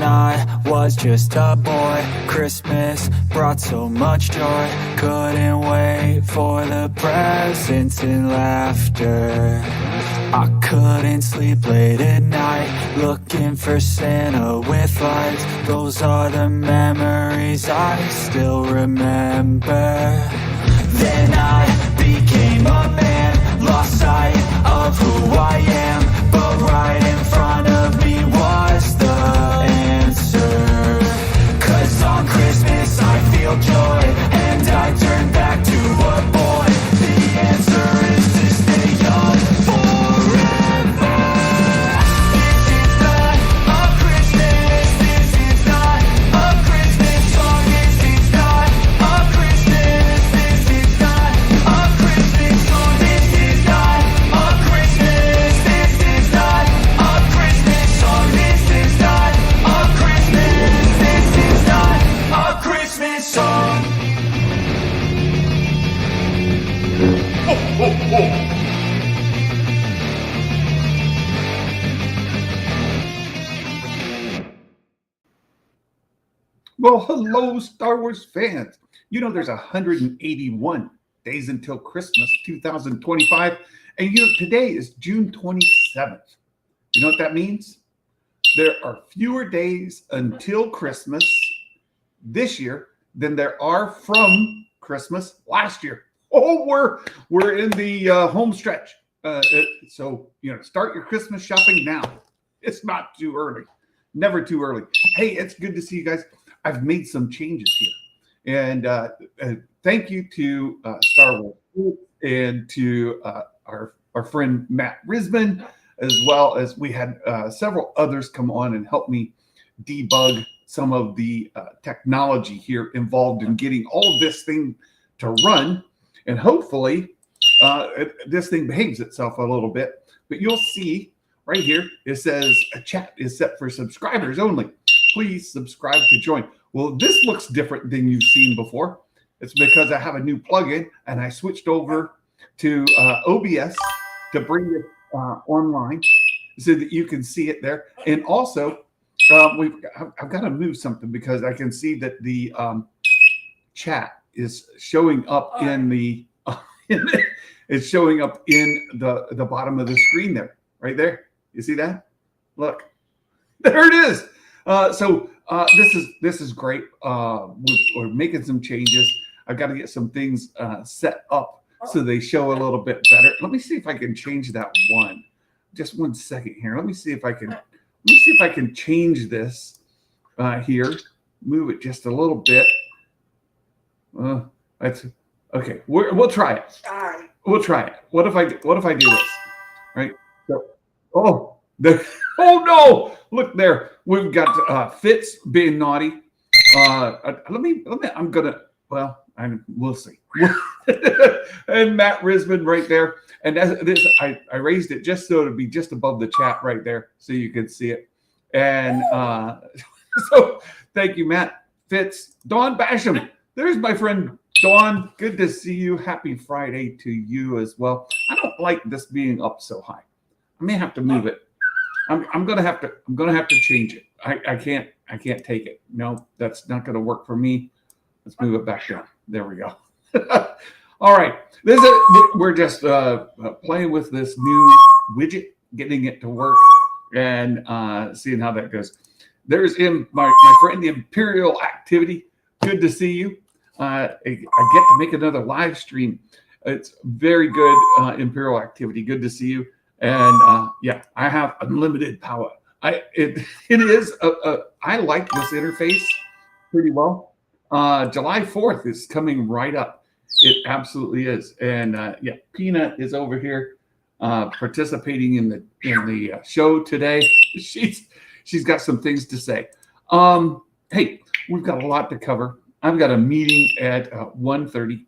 I was just a boy, Christmas brought so much joy. Couldn't wait for the presents and laughter. I couldn't sleep late at night, looking for Santa with lights. Those are the memories I still remember. Then I became a man, lost sight of who I am, but right in front of me was the answer. 'Cause on Christmas I feel joy, and I turn back to a boy. The answer is to stay young forever. This is not a Christmas, this is not a Christmas song, this is not a Christmas, this is not a Christmas song, this is not a Christmas, this is not a Christmas song, this is not a Christmas, this is not a Christmas song. Well, hello, Star Wars fans. You know, there's 181 days until Christmas 2025. And you know, today is June 27th. You know what that means? There are fewer days until Christmas this year than there are from Christmas last year. Oh, we're in the home stretch. So, you know, start your Christmas shopping now. It's not too early. Never too early. Hey, it's good to see you guys. I've made some changes here. And thank you to Star Wars and to our friend Matt Risman, as well as we had several others come on and help me debug some of the technology here involved in getting all of this thing to run. And hopefully this thing behaves itself a little bit. But you'll see right here, it says a chat is set for subscribers only. Please subscribe to join. Well, this looks different than you've seen before. It's because I have a new plugin and I switched over to OBS to bring it online so that you can see it there. And also, I've got to move something because I can see that the chat is showing up in the it's showing up in the bottom of the screen there, right there. You see that? Look, there it is. So this is great. We're making some changes. I've got to get some things set up so they show a little bit better. Let me see if I can change that one. Just 1 second here. Let me see if I can change this here. Move it just a little bit. That's okay. We'll try it. We'll try it. What if I do this? Right. So, oh no! Look there. We've got Fitz being naughty. We'll see. And Matt Risman right there. And as this, I raised it just so it'd be just above the chat right there, so you can see it. And so thank you, Matt, Fitz, Dawn Basham. There's my friend Dawn. Good to see you. Happy Friday to you as well. I don't like this being up so high. I may have to move it. I'm gonna have to change it. I can't take it. No, that's not gonna work for me. Let's move it back down. There we go. All right. We're just playing with this new widget, getting it to work, and seeing how that goes. There's my friend, the Imperial Activity. Good to see you. I get to make another live stream. It's very good, Imperial Activity. Good to see you. And yeah, I have unlimited power. It is. I like this interface pretty well. July 4th is coming right up. It absolutely is. And yeah, Peanut is over here participating in the show today. She's got some things to say. Hey, we've got a lot to cover. I've got a meeting at 1:30,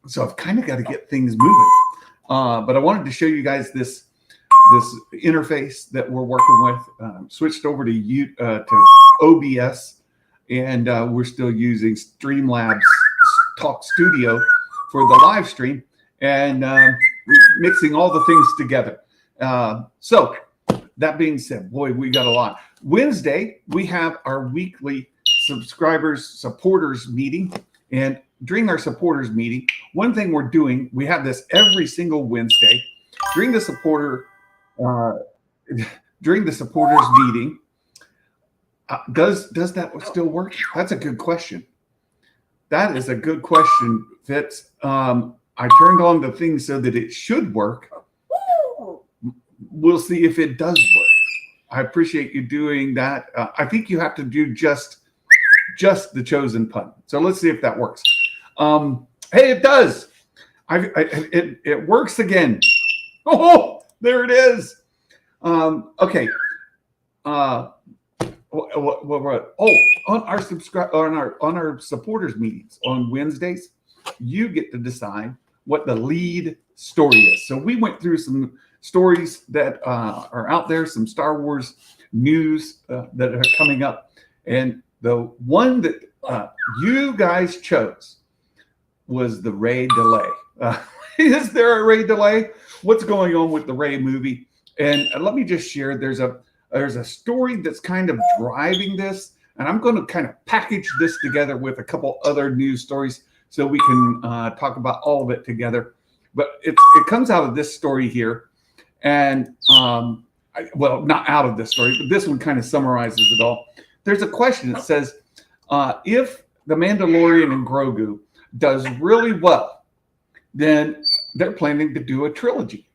so I've kind of got to get things moving. But I wanted to show you guys this interface that we're working with. Switched over to OBS, and we're still using Streamlabs Talk Studio for the live stream, and mixing all the things together. So that being said, boy, we got a lot. Wednesday, we have our weekly supporters meeting. And during our supporters meeting, one thing we're doing, we have this every single Wednesday during the supporters meeting. Does that still work? That's a good question. That is a good question, Fitz. I turned on the thing so that it should work. We'll see if it does work. I appreciate you doing that. I think you have to do just the chosen pun. So let's see if that works. Hey, it does. It works again. Oh, there it is. Okay. On our supporters meetings on Wednesdays, you get to decide what the lead story is. So we went through some stories that are out there, some Star Wars news that are coming up, and the one that you guys chose was the Rey delay. Is there a Rey delay? What's going on with the Rey movie? And let me just share, there's a story that's kind of driving this, and I'm going to kind of package this together with a couple other news stories so we can talk about all of it together. But it comes out of this story here, and not out of this story, but this one kind of summarizes it all. There's a question that says, if The Mandalorian and Grogu does really well, then they're planning to do a trilogy.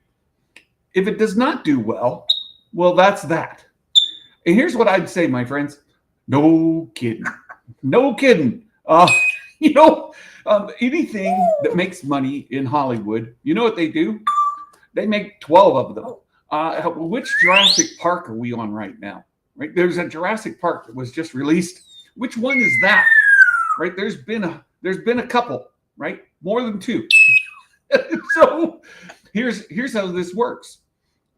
If it does not do well, that's that. And here's what I'd say, my friends. No kidding. No kidding. Anything that makes money in Hollywood, you know what they do? They make 12 of them. Which Jurassic Park are we on right now? Right? There's a Jurassic Park that was just released. Which one is that? Right? There's been a couple, right? More than two. So here's how this works.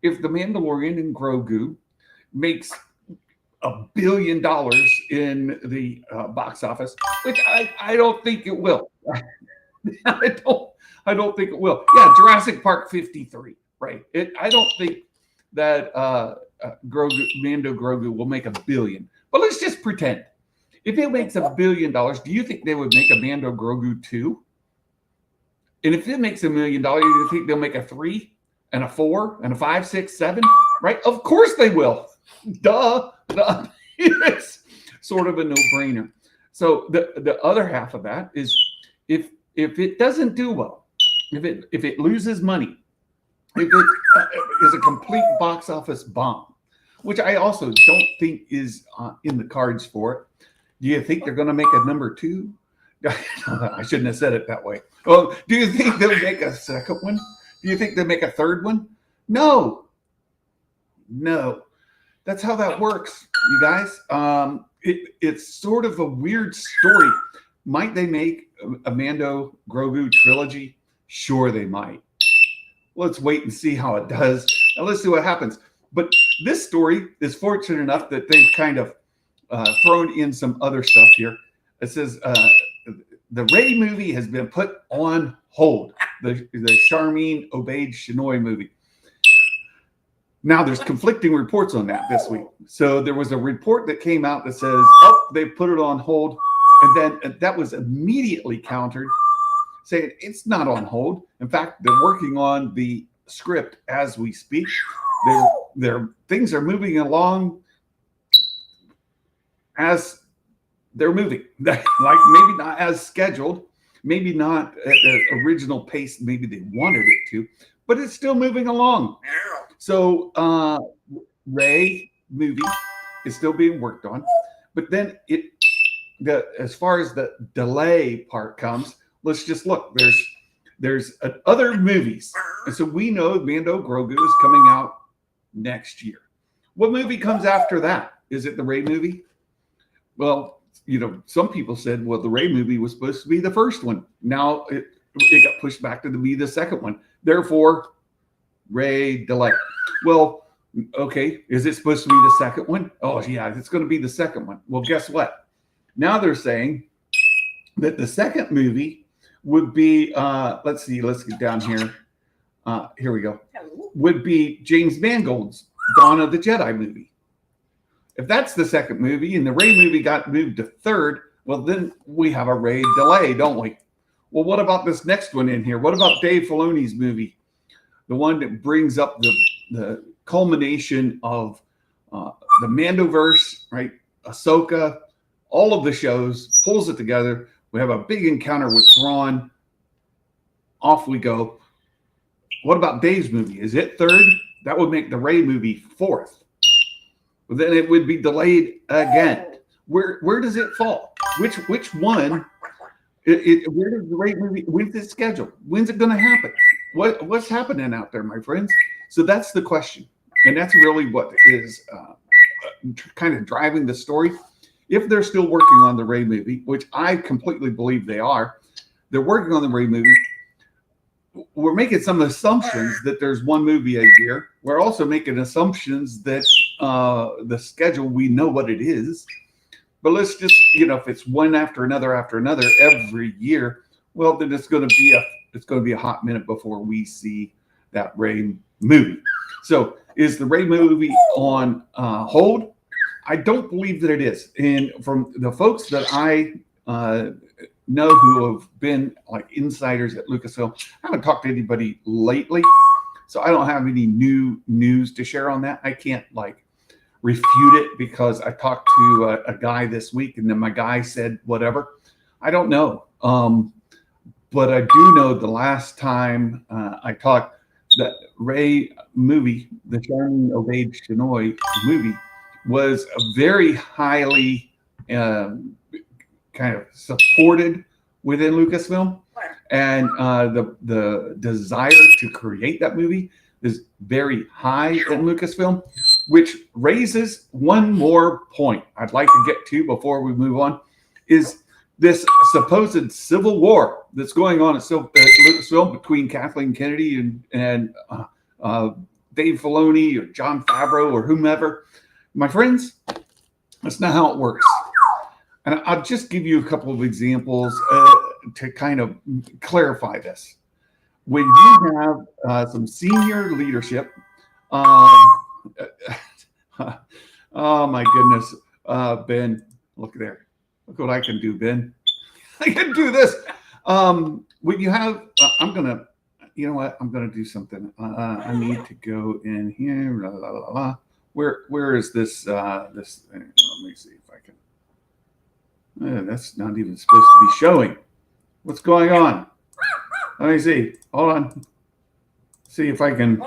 If The Mandalorian and Grogu makes $1 billion in the box office, which I don't think it will. I don't think it will. Yeah, Jurassic Park 53, right? I don't think that Mando Grogu will make $1 billion. But let's just pretend. If it makes $1 billion, do you think they would make a Mando Grogu 2? And if it makes $1 million, do you think they'll make a 3 and a 4 and a 5, 6, 7? Right? Of course they will. Duh. It's sort of a no-brainer. So the other half of that is if it doesn't do well, if it loses money, if it is a complete box office bomb, which I also don't think is in the cards for it. Do you think they're going to make a number 2? I shouldn't have said it that way. Well, do you think they'll make a second one? Do you think they'll make a third one? No. That's how that works, you guys. It's sort of a weird story. Might they make a Mando Grogu trilogy? Sure, they might. Let's wait and see how it does. And let's see what happens. But this story is fortunate enough that they've kind of thrown in some other stuff here. It says the Rey movie has been put on hold. The Charmin Obaid-Chinoy movie. Now, there's conflicting reports on that this week. So there was a report that came out that says, they put it on hold. And then that was immediately countered, saying it's not on hold. In fact, they're working on the script as we speak. Things are moving along as they're moving. Like maybe not as scheduled, maybe not at the original pace maybe they wanted it to, but it's still moving along. So Rey movie is still being worked on, but then as far as the delay part comes, let's just look. There's other movies, and so we know Mando Grogu is coming out next year. What movie comes after that? Is it the Rey movie? Well, some people said, well, the Rey movie was supposed to be the first one. Now it got pushed back to be the second one. Therefore, Rey delay. Well, okay, is it supposed to be the second one? Oh, yeah, it's going to be the second one. Well, guess what? Now they're saying that the second movie would be, let's get down here. Here we go. Would be James Mangold's Dawn of the Jedi movie. If that's the second movie and the Rey movie got moved to third, well, then we have a Rey delay, don't we? Well, what about this next one in here? What about Dave Filoni's movie? The one that brings up the culmination of the Mandoverse, right? Ahsoka, all of the shows, pulls it together. We have a big encounter with Thrawn. Off we go. What about Dave's movie? Is it third? That would make the Rey movie fourth. But then it would be delayed again. Where does it fall? Which one? Where does the Rey movie? When's it scheduled? When's it going to happen? What's happening out there, my friends? So that's the question, and that's really what is kind of driving the story. If they're still working on the Rey movie, which I completely believe they are, they're working on the Rey movie. We're making some assumptions that there's one movie a year. We're also making assumptions that the schedule, we know what it is. But let's just, if it's one after another every year, well, then it's going to be a hot minute before we see that Rey movie. So is the Rey movie on hold? I don't believe that it is. And from the folks that I know who have been like insiders at Lucasfilm, I haven't talked to anybody lately, so I don't have any new news to share on that. I can't refute it because I talked to a guy this week and then my guy said whatever. I don't know. But I do know the last time I talked, that Rey movie, the Shining Obeyed Shinoy movie, was a very highly kind of supported within Lucasfilm, and the desire to create that movie is very high in Lucasfilm, which raises one more point I'd like to get to before we move on, is this supposed civil war that's going on at Lucasfilm between Kathleen Kennedy and Dave Filoni or Jon Favreau or whomever. My friends, that's not how it works. And I'll just give you a couple of examples to kind of clarify this. When you have some senior leadership, oh my goodness, Ben, look there. Look what I can do, Ben. I can do this. When you have, you know what? I'm going to do something. I need to go in here. La, la, la, la. Where is this? This thing? Let me see if I can. That's not even supposed to be showing. What's going on? Let me see. Hold on. See if I can.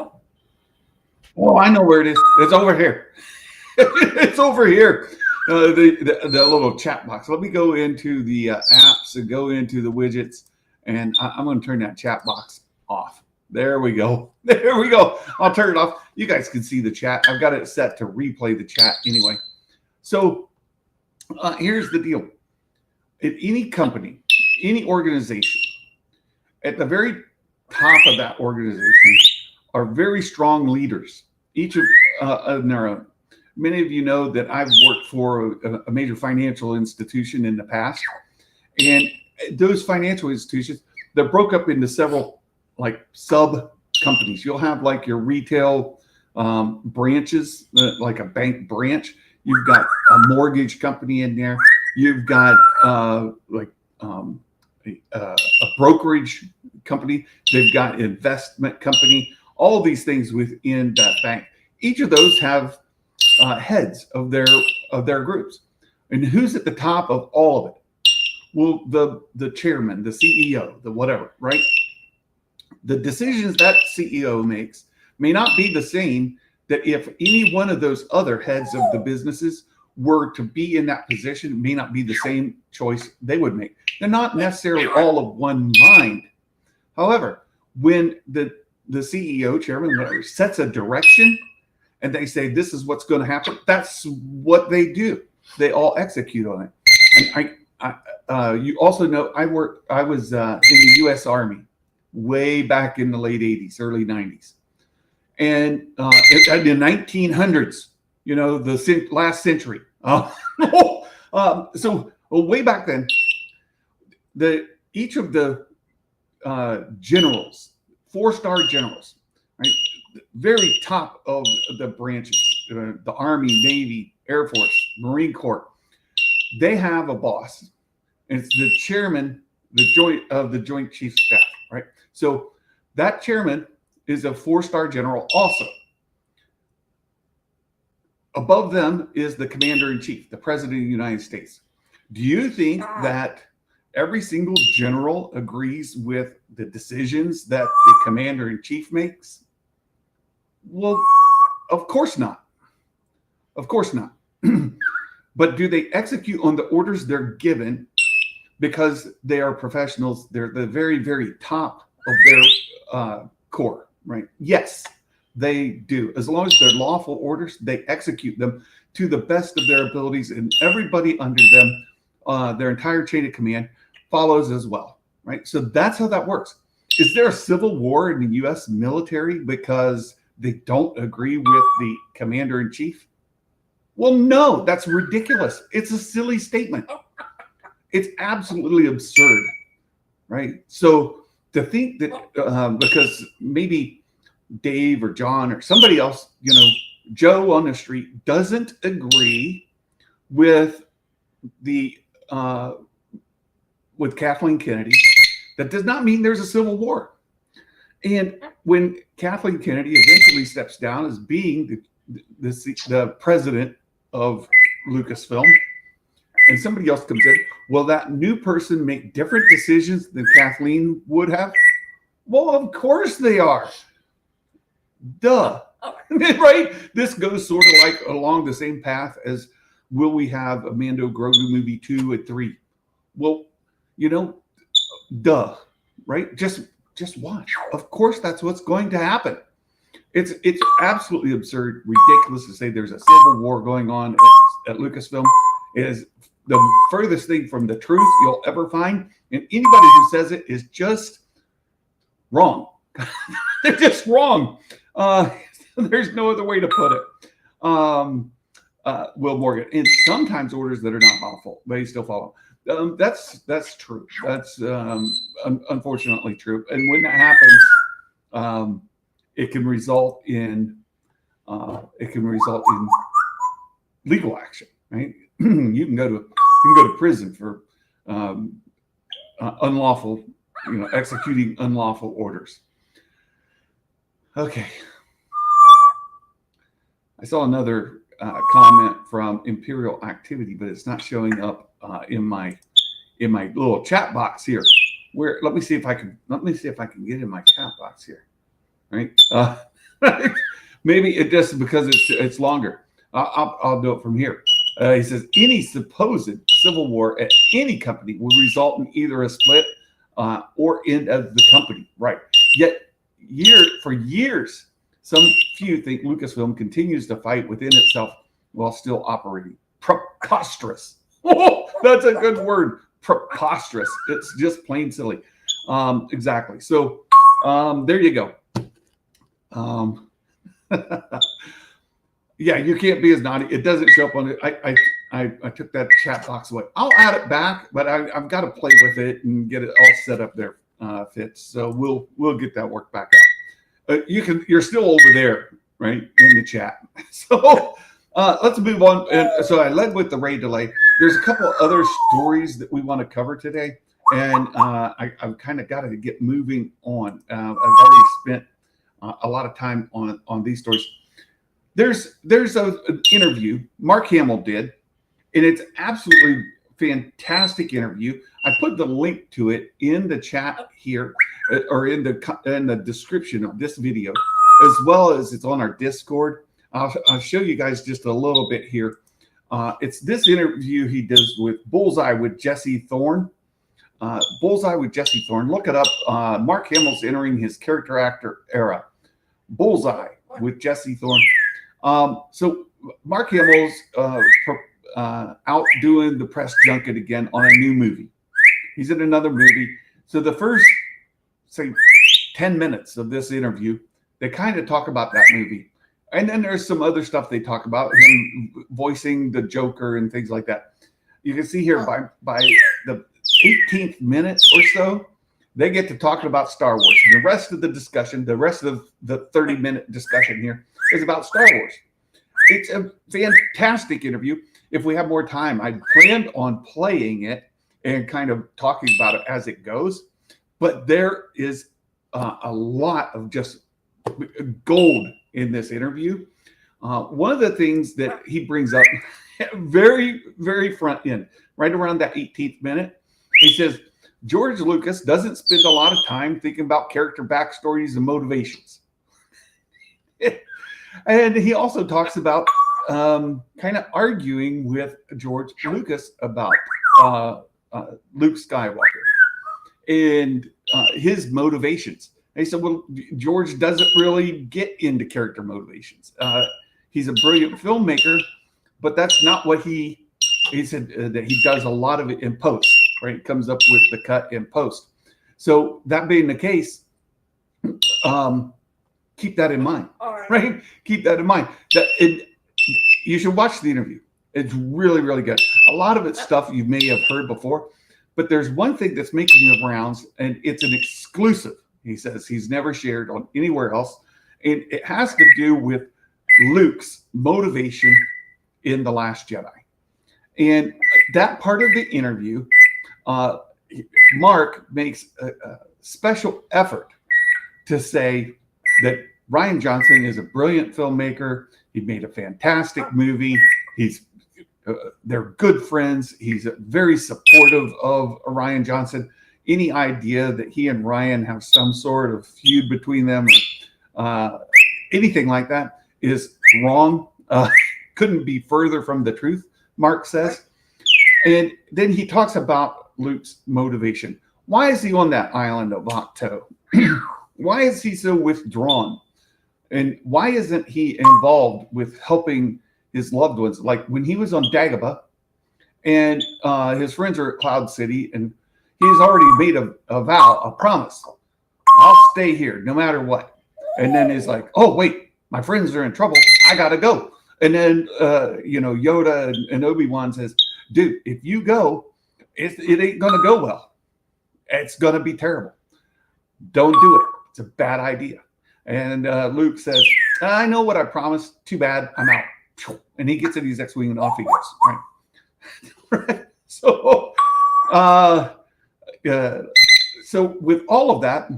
Oh, I know where it is. It's over here. It's over here. The little chat box. Let me go into the apps and go into the widgets, and I'm going to turn that chat box off. There we go. There we go. I'll turn it off. You guys can see the chat. I've got it set to replay the chat anyway. So here's the deal. At any company, any organization, at the very top of that organization are very strong leaders, each of their own. Many of you know that I've worked for a major financial institution in the past, and those financial institutions, they're broke up into several sub companies. You'll have your retail branches, like a bank branch. You've got a mortgage company in there. You've got a brokerage company. They've got investment company. All of these things within that bank. Each of those have heads of their groups. And who's at the top of all of it? Well, the chairman, the CEO, the whatever, right? The decisions that CEO makes may not be the same that if any one of those other heads of the businesses were to be in that position, may not be the same choice they would make. They're not necessarily all of one mind. However, when the CEO, chairman, whatever, sets a direction and they say, this is what's going to happen, that's what they do. They all execute on it. And you also know, I was in the U.S. Army way back in the late 80s, early 90s. And in the 1900s, the last century. So way back then, each of the generals, 4-star generals, right? very top of the branches, the Army, Navy, Air Force, Marine Corps, they have a boss. It's the chairman, the Joint Chiefs Staff, right? So that chairman is a 4-star general also. Above them is the commander in chief, the president of the United States. Do you think that every single general agrees with the decisions that the commander in chief makes? Well, of course not. Of course not. But do they execute on the orders they're given because they are professionals? They're the very, very top of their corps, right? Yes, they do. As long as they're lawful orders, they execute them to the best of their abilities, and everybody under them, their entire chain of command, follows as well, right? So that's how that works. Is there a civil war in the U.S. military because they don't agree with the commander in chief? Well, no, that's ridiculous. It's a silly statement. It's absolutely absurd, right? So to think that because maybe Dave or John or somebody else, Joe on the street doesn't agree with with Kathleen Kennedy, that does not mean there's a civil war. And when Kathleen Kennedy eventually steps down as being the president of Lucasfilm, and somebody else comes in, will that new person make different decisions than Kathleen would have? Well, of course they are. Duh. Right? This goes sort of like along the same path as, will we have a Mando Grogu movie 2 and 3? Well, duh. Right? Just watch. Of course that's what's going to happen. It's absolutely absurd, ridiculous to say there's a civil war going on at Lucasfilm. It is the furthest thing from the truth you'll ever find. And anybody who says it is just wrong. They're just wrong. There's no other way to put it. Will Morgan. And sometimes orders that are not lawful, they still follow. That's true. That's unfortunately true. And when that happens, it can result in legal action. Right? You can go to prison for unlawful, executing unlawful orders. Okay. I saw another comment from Imperial Activity, but it's not showing up in my little chat box here. Let me see if I can get in my chat box here. Right? Maybe it just because it's longer. I'll do it from here. He says any supposed civil war at any company will result in either a split or end of the company. Right? Yet for years, some few think Lucasfilm continues to fight within itself while still operating. Preposterous. Oh, that's a good word. Preposterous. It's just plain silly. Exactly. So there you go. Yeah, you can't be as naughty. It doesn't show up on it. I took that chat box away. I'll add it back, but I've got to play with it and get it all set up there, Fitz. So we'll get that work back up. You're still over there, right, in the chat. So let's move on. And so I led with the raid delay. There's a couple of other stories that we want to cover today, and I've kind of got to get moving on. I've already spent a lot of time on these stories. There's an interview Mark Hamill did, and it's absolutely fantastic interview. I put the link to it in the chat here, or in the description of this video, as well as it's on our Discord. I'll show you guys just a little bit here. It's this interview he does with Bullseye with Jesse Thorne. Bullseye with Jesse Thorne. Look it up. Mark Hamill's entering his character actor era. Bullseye with Jesse Thorne. So Mark Hamill's out doing the press junket again on a new movie. He's in another movie. So the first, say, 10 minutes of this interview, they kind of talk about that movie. And then there's some other stuff they talk about, him voicing the Joker and things like that. You can see here by the 18th minute or so, They get to talking about Star Wars. And the rest of the discussion, the rest of the 30-minute discussion here is about Star Wars. It's a fantastic interview. If we have more time, I planned on playing it and kind of talking about it as it goes. But there is a lot of just gold in this interview. One of the things that he brings up very, very front end, right around that 18th minute, he says, George Lucas doesn't spend a lot of time thinking about character backstories and motivations. And he also talks about kind of arguing with George Lucas about Luke Skywalker and his motivations. And he said, well, George doesn't really get into character motivations. He's a brilliant filmmaker, but that's not what he said, that he does a lot of it in post, right? He comes up with the cut in post. So that being the case, keep that in mind, right? Keep that in mind. You should watch the interview. It's really, really good. A lot of it's stuff you may have heard before, but there's one thing that's making the rounds, and it's an exclusive. He says he's never shared on anywhere else, and it has to do with Luke's motivation in The Last Jedi. And that part of the interview, Mark makes a special effort to say that Rian Johnson is a brilliant filmmaker. He made a fantastic movie. They're good friends. He's very supportive of Rian Johnson. Any idea that he and Rian have some sort of feud between them, or anything like that, is wrong. Couldn't be further from the truth, Mark says. And then he talks about Luke's motivation. Why is he on that island of Octo? Why is he so withdrawn? And why isn't he involved with helping his loved ones? Like when he was on Dagobah and his friends are at Cloud City, and he's already made a vow, a promise. I'll stay here no matter what. And then he's like, oh, wait, my friends are in trouble. I got to go. And then, Yoda and Obi-Wan says, dude, if you go, it ain't going to go well. It's going to be terrible. Don't do it. It's a bad idea. And Luke says, I know what I promised. Too bad. I'm out. And he gets in his X-Wing and off he goes. Right? So with all of that,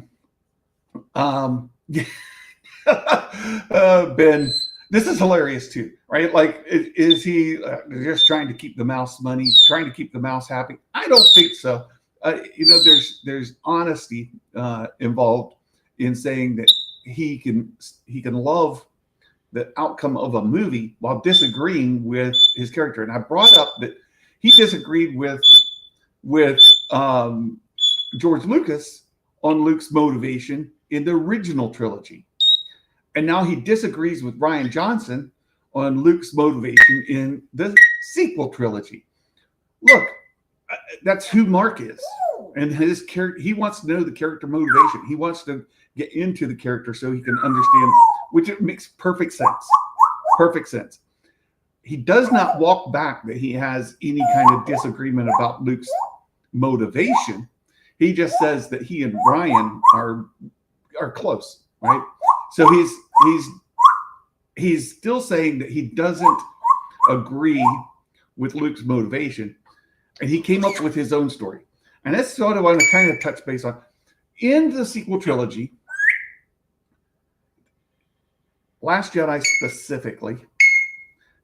Ben, this is hilarious too, right? Like, is he just trying to keep the mouse money, trying to keep the mouse happy? I don't think so. There's honesty involved in saying that he can love the outcome of a movie while disagreeing with his character. And I brought up that he disagreed with George Lucas on Luke's motivation in the original trilogy. And now he disagrees with Rian Johnson on Luke's motivation in the sequel trilogy. Look, that's who Mark is. And his character, he wants to know the character motivation. He wants to get into the character so he can understand, which it makes perfect sense. Perfect sense. He does not walk back that he has any kind of disagreement about Luke's motivation. He just says that he and Rian are close, right? So he's still saying that he doesn't agree with Luke's motivation, and he came up with his own story. And that's what I want to kind of touch base on. In the sequel trilogy, Last Jedi specifically,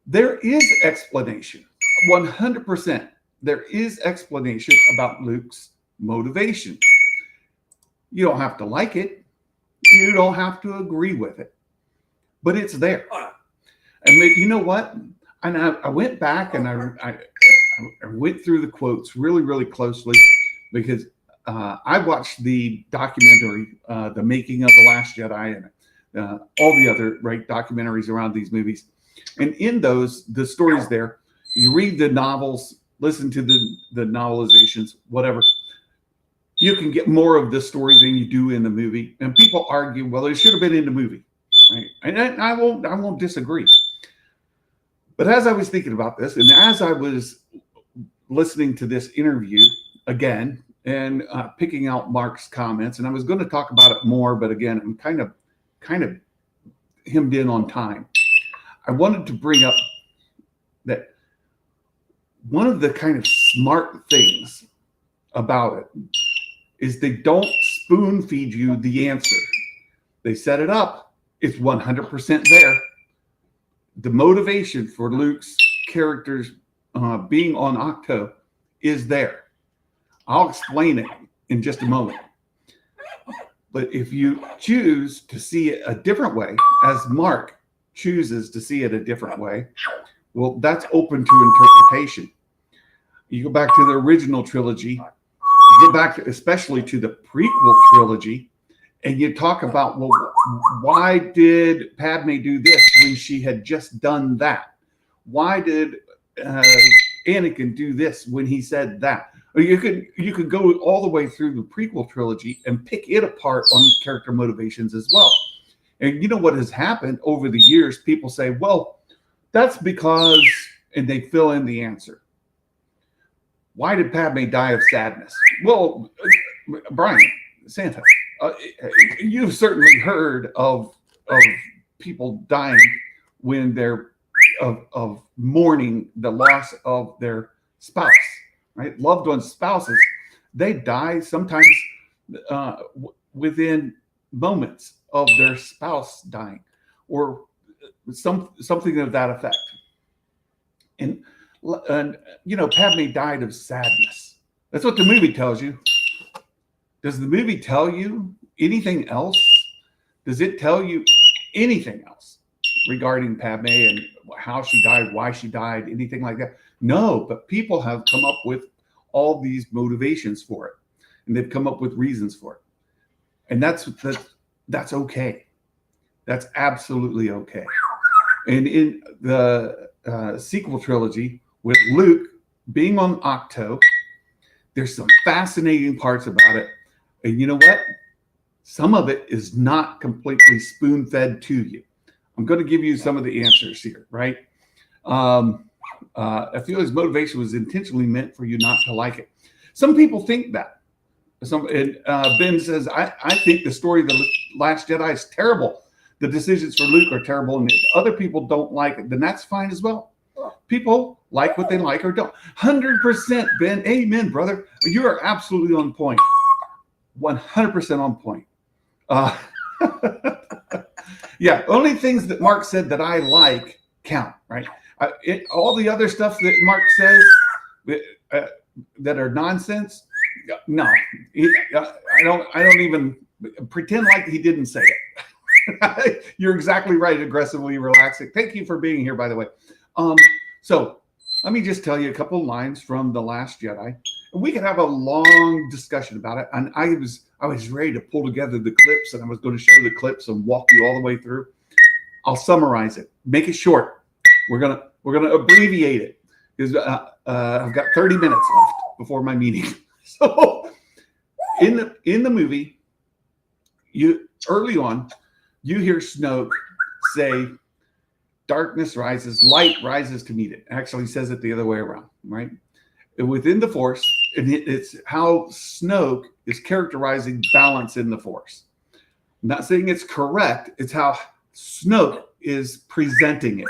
there is explanation. 100%. There is explanation about Luke's motivation. You don't have to like it. You don't have to agree with it. But it's there. And you know what? And I went back and I went through the quotes really, really closely, because I watched the documentary, The Making of The Last Jedi, and all the other documentaries around these movies. And in those, the stories there, you read the novels, listen to the novelizations, whatever. You can get more of the story than you do in the movie. And people argue, well, it should have been in the movie, right? And I won't disagree. But as I was thinking about this, and as I was listening to this interview again, and picking out Mark's comments. And I was going to talk about it more, but again, I'm kind of hemmed in on time. I wanted to bring up that one of the kind of smart things about it is they don't spoon feed you the answer. They set it up. It's 100% there. The motivation for Luke's characters being on Octo is there. I'll explain it in just a moment. But if you choose to see it a different way, as Mark chooses to see it a different way, well, that's open to interpretation. You go back to the original trilogy, you go back especially to the prequel trilogy, and you talk about, well, why did Padme do this when she had just done that? Why did Anakin do this when he said that? Or you could go all the way through the prequel trilogy and pick it apart on character motivations as well. And you know what has happened over the years? People say, well, that's because, and they fill in the answer. Why did Padme die of sadness? Well, Brian, Santa, you've certainly heard of people dying when they're of mourning the loss of their spouse, right? Loved ones, spouses, they die sometimes within moments of their spouse dying, or something of that effect. And you know, Padme died of sadness. That's what the movie tells you. Does the movie tell you anything else? Does it tell you anything else regarding Padme and how she died, why she died, anything like that? No, but people have come up with all these motivations for it, and they've come up with reasons for it. And that's okay. That's absolutely okay. And in the sequel trilogy, with Luke being on Octo, there's some fascinating parts about it. And you know what? Some of it is not completely spoon-fed to you. I'm going to give you some of the answers here, right? I feel his motivation was intentionally meant for you not to like it. Some people think that. Ben says, I think the story of the Last Jedi is terrible. The decisions for Luke are terrible, and if other people don't like it, then that's fine as well. People like what they like or don't. 100%, Ben. Amen, brother. You are absolutely on point. 100% on point. Yeah, only things that Mark said that I like count, right? All the other stuff that Mark says that are nonsense, no. I don't even pretend like he didn't say it. You're exactly right. Aggressively relaxing. Thank you for being here, by the way. So let me just tell you a couple of lines from The Last Jedi. We could have a long discussion about it. And I was ready to pull together the clips, and I was going to show the clips and walk you all the way through. I'll summarize it, make it short. We're gonna abbreviate it because I've got 30 minutes left before my meeting. So in the movie, early on, you hear Snoke say, darkness rises, light rises to meet it. Actually says it the other way around, right? Within the Force, it's how Snoke is characterizing balance in the Force. I'm not saying it's correct. It's how Snoke is presenting it.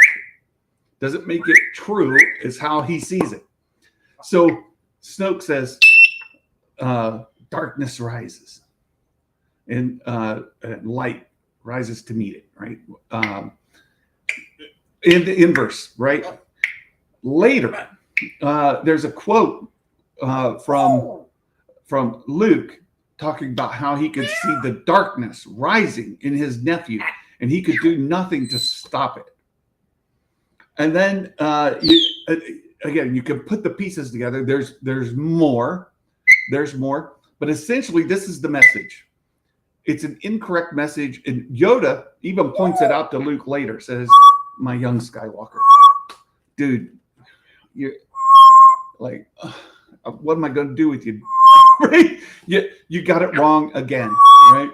Doesn't make it true. It's how he sees it. So Snoke says, darkness rises and light rises to meet it, right? In the inverse, right? Later, there's a quote from Luke talking about how he could see the darkness rising in his nephew, and he could do nothing to stop it. And then again, you can put the pieces together. There's more, but essentially, this is the message. It's an incorrect message, and Yoda even points it out to Luke later. Says, "My young Skywalker, dude, you're like, what am I going to do with you?" Right? You got it wrong again, right?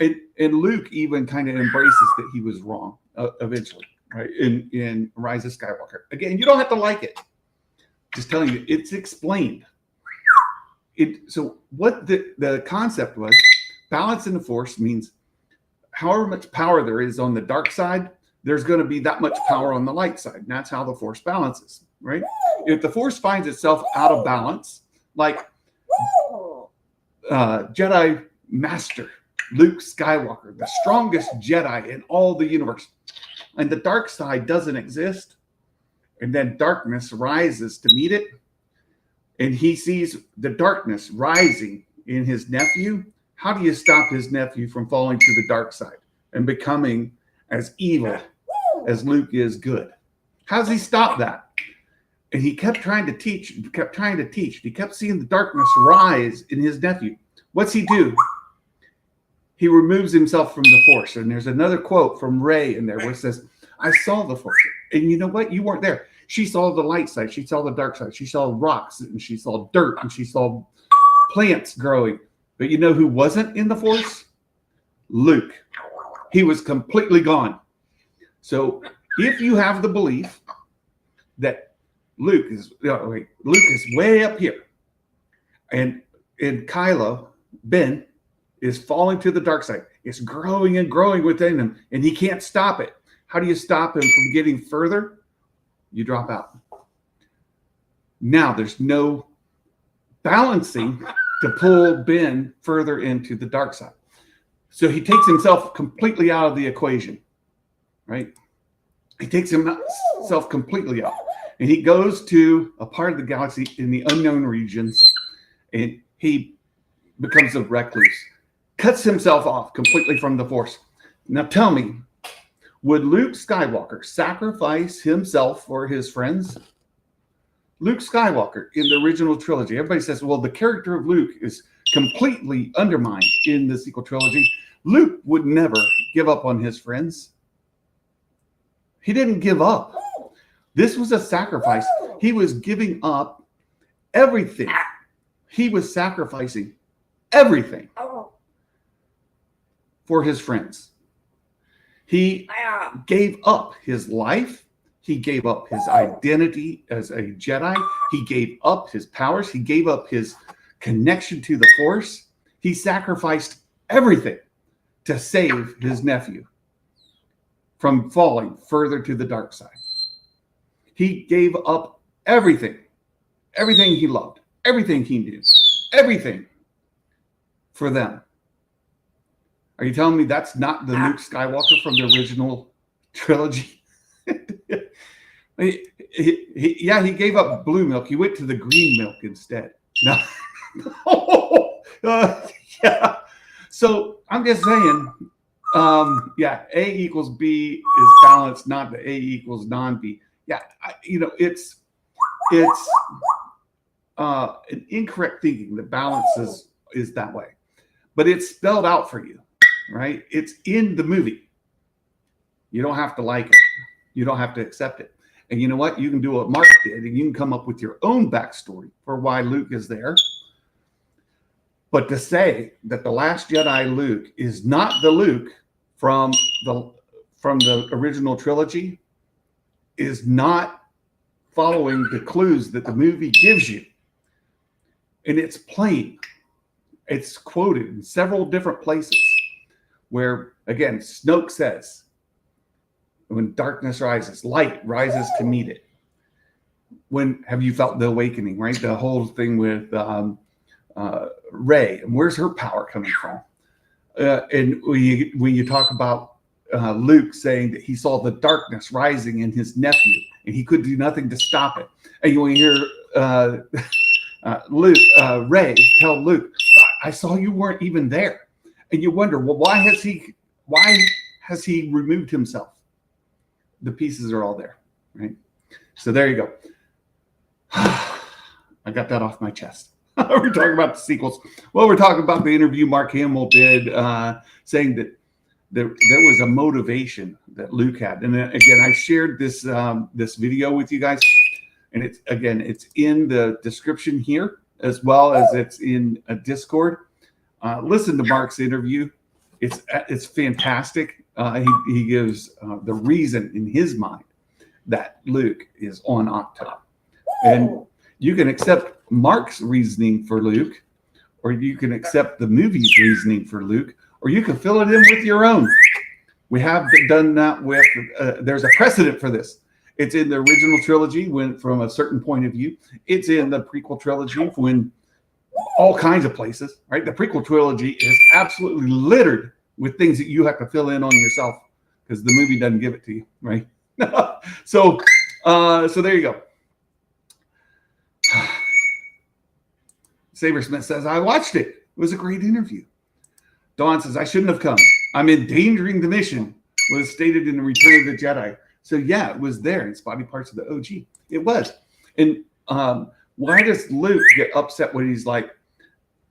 And Luke even kind of embraces that he was wrong eventually, right? In Rise of Skywalker. Again, you don't have to like it. Just telling you, it's explained. So what the concept was, balance in the Force means however much power there is on the dark side, there's going to be that much power on the light side. And that's how the Force balances, right? If the Force finds itself out of balance, like Jedi Master Luke Skywalker, the strongest Jedi in all the universe, and the dark side doesn't exist, and then darkness rises to meet it, and he sees the darkness rising in his nephew. How do you stop his nephew from falling to the dark side and becoming as evil as Luke is good? How does he stop that? And he kept trying to teach, he kept seeing the darkness rise in his nephew. What's he do? He removes himself from the Force. And there's another quote from Rey in there where it says, I saw the Force. And you know what? You weren't there. She saw the light side. She saw the dark side. She saw rocks, and she saw dirt, and she saw plants growing. But you know who wasn't in the Force? Luke. He was completely gone. So if you have the belief that Luke is way up here, and Kylo, Ben, is falling to the dark side. It's growing and growing within him, and he can't stop it. How do you stop him from getting further? You drop out. Now there's no balancing to pull Ben further into the dark side. So he takes himself completely out of the equation, right? He takes himself completely out. And he goes to a part of the galaxy in the unknown regions, and he becomes a recluse, cuts himself off completely from the Force. Now tell me, would Luke Skywalker sacrifice himself for his friends? Luke Skywalker in the original trilogy, everybody says, well, the character of Luke is completely undermined in the sequel trilogy. Luke would never give up on his friends. He didn't give up. This was a sacrifice. He was giving up everything. He was sacrificing everything for his friends. He gave up his life. He gave up his identity as a Jedi. He gave up his powers. He gave up his connection to the Force. He sacrificed everything to save his nephew from falling further to the dark side. He gave up everything he loved, everything he knew, everything for them. Are you telling me that's not the Luke Skywalker from the original trilogy? He gave up blue milk. He went to the green milk instead. No. Yeah. So I'm just saying, A equals B is balanced, not the A equals non-B. Yeah, it's an incorrect thinking that balance is that way. But it's spelled out for you, right? It's in the movie. You don't have to like it. You don't have to accept it. And you know what? You can do what Mark did, and you can come up with your own backstory for why Luke is there. But to say that the Last Jedi Luke is not the Luke from the original trilogy is not following the clues that the movie gives you. And it's plain. It's quoted in several different places where, again, Snoke says, when darkness rises, light rises to meet it. When have you felt the awakening, right? The whole thing with Rey, and where's her power coming from? And when you talk about Luke saying that he saw the darkness rising in his nephew, and he could do nothing to stop it. And you hear Rey tell Luke, I saw you weren't even there. And you wonder, well, why has he removed himself? The pieces are all there, right? So there you go. I got that off my chest. We're talking about the sequels. Well, we're talking about the interview Mark Hamill did, saying that there was a motivation that Luke had. And then, again, I shared this video with you guys, and it's in the description here, as well as it's in a Discord. Listen to Mark's interview. It's fantastic. He gives the reason in his mind that Luke is on Octo. And you can accept Mark's reasoning for Luke, or you can accept the movie's reasoning for Luke, or you can fill it in with your own. We have done that with, there's a precedent for this. It's in the original trilogy when from a certain point of view. It's in the prequel trilogy when all kinds of places, right? The prequel trilogy is absolutely littered with things that you have to fill in on yourself because the movie doesn't give it to you, right? So there you go. Sabersmith says, I watched it. It was a great interview. Dawn says, I shouldn't have come. I'm endangering the mission, was stated in the Return of the Jedi. So yeah, it was there in spotty parts of the OG. It was. And why does Luke get upset when he's like,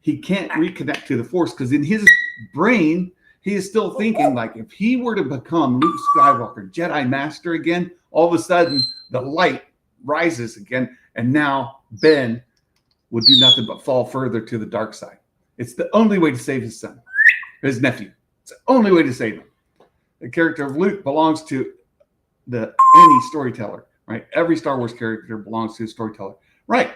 he can't reconnect to the Force? Because in his brain, he is still thinking like if he were to become Luke Skywalker, Jedi Master again, all of a sudden the light rises again. And now Ben would do nothing but fall further to the dark side. It's the only way to save his son, his nephew. It's the only way to save him. The character of Luke belongs to any storyteller, right? Every Star Wars character belongs to a storyteller, right?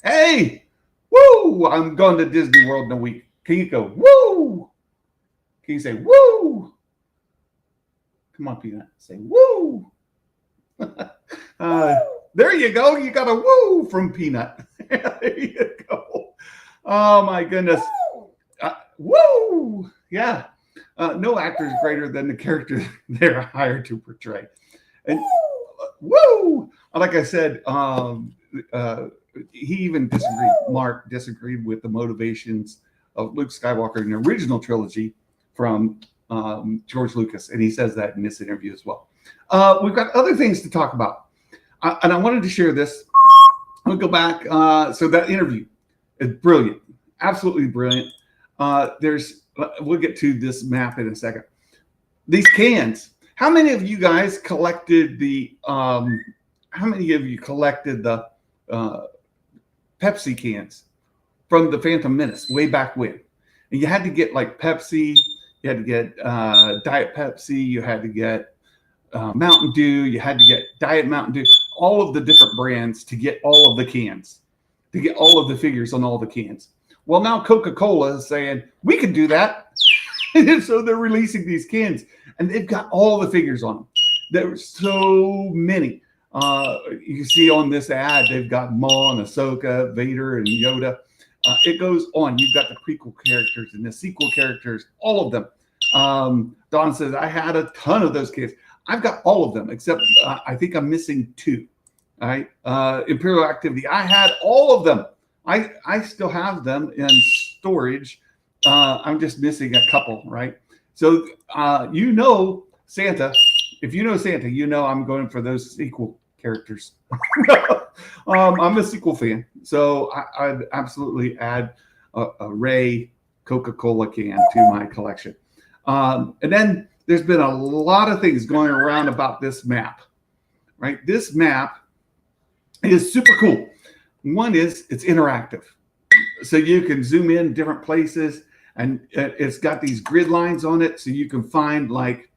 Hey, woo! I'm going to Disney World in a week. Can you go, woo? Can you say, woo? Come on, Peanut. Say, woo. There you go. You got a woo from Peanut. There you go. Oh, my goodness. Woo! Yeah. No actor is greater than the character they're hired to portray. And woo! Like I said, he even disagreed. Mark disagreed with the motivations of Luke Skywalker in the original trilogy from George Lucas, and he says that in this interview as well. We've got other things to talk about, and I wanted to share this. I'll go back. So that interview is brilliant, absolutely brilliant. We'll get to this map in a second. These cans. How many of you guys collected the? How many of you collected the Pepsi cans from the Phantom Menace way back when? And you had to get like Pepsi, you had to get Diet Pepsi, you had to get Mountain Dew, you had to get Diet Mountain Dew, all of the different brands to get all of the cans, to get all of the figures on all the cans. Well, now Coca-Cola is saying we can do that. So they're releasing these cans, and they've got all the figures on them. There's so many. You can see on this ad, they've got Maul and Ahsoka, Vader and Yoda. It goes on. You've got the prequel characters and the sequel characters, all of them. Don says, I had a ton of those kids. I've got all of them, except I think I'm missing 2. All right. Imperial Activity. I had all of them. I still have them in storage. I'm just missing a couple, right? So, Santa. If you know Santa, you know I'm going for those sequel characters. I'm a sequel fan, so I'd absolutely add a Rey Coca-Cola can to my collection. And then there's been a lot of things going around about this map, right? This map is super cool. One is it's interactive, so you can zoom in different places, and it's got these grid lines on it, so you can find like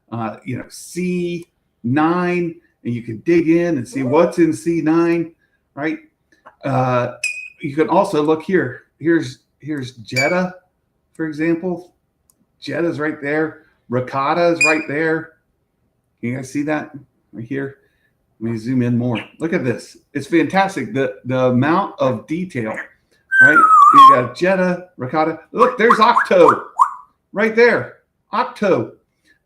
C9, and you can dig in and see what's in C9, right? You can also look here. Here's Jeddah, for example. Jeddah's right there. Rakata is right there. Can you guys see that right here? Let me zoom in more. Look at this. It's fantastic. The amount of detail, right? You got Jeddah, Rakata. Look, there's Octo right there. Octo.